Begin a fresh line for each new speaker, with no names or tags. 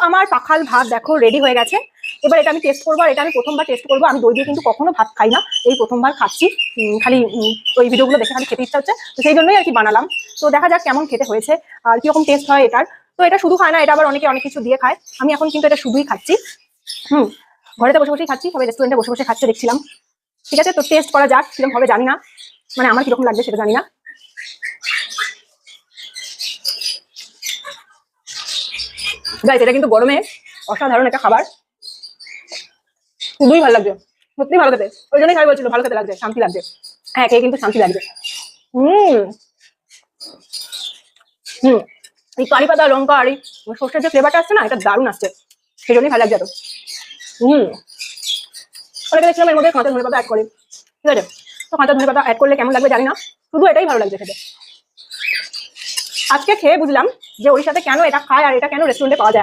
আমার পাখাল ভাত দেখো রেডি হয়ে গেছে। এবার এটা আমি টেস্ট করবো, আর এটা আমি প্রথমবার টেস্ট করবো। আমি দই দিয়ে কিন্তু কখনো ভাত খাই না, এই প্রথমবার খাচ্ছি। খালি ওই ভিডিওগুলো দেখে খালি খেতে ইচ্ছা হচ্ছে, তো সেই জন্যই আর কি বানালাম। তো দেখা যাক কেমন খেতে হয়েছে আর কিরকম টেস্ট হয় এটার। তো এটা শুধু খায় না, এটা আবার অনেকে অনেক কিছু দিয়ে খায়। আমি এখন কিন্তু এটা শুধুই খাচ্ছি। ঘরেতে বসে বসেই খাচ্ছি, সবাই রেস্টুরেন্টে বসে বসে খাচ্ছে দেখছিলাম। ঠিক আছে, তো টেস্ট করা যাক কিরকম হবে জানি না, মানে আমার কিরকম লাগবে সেটা জানি না। গাইস, এটা কিন্তু গরমে অসাধারণ একটা খাবার, খুবই ভালো লাগছে, সত্যি ভালো খেতে। ওই জন্যই সবাই বলছিল ভালো খেতে লাগছে, শান্তি লাগছে। হ্যাঁ, খেয়ে কিন্তু শান্তি লাগছে। এই কারি পাতা, লঙ্কা আর এই সর্ষের যে ফ্লেভারটা আসছে না, এটা দারুণ আসছে, সেই জন্যই ভালো লাগছে এত। অনেকে দেখছিলাম এর মধ্যে কাঁচা ধনে পাতা অ্যাড করে, ঠিক আছে। তো কাঁচা ধনে পাতা অ্যাড করলে কেমন লাগবে জানি না, শুধু এটাই ভালো লাগছে খেতে। আজকে খেয়ে বুঝলাম যে ওড়িশাতে কেন এটা খায় আর এটা কেন রেস্টুরেন্টে পাওয়া যায়।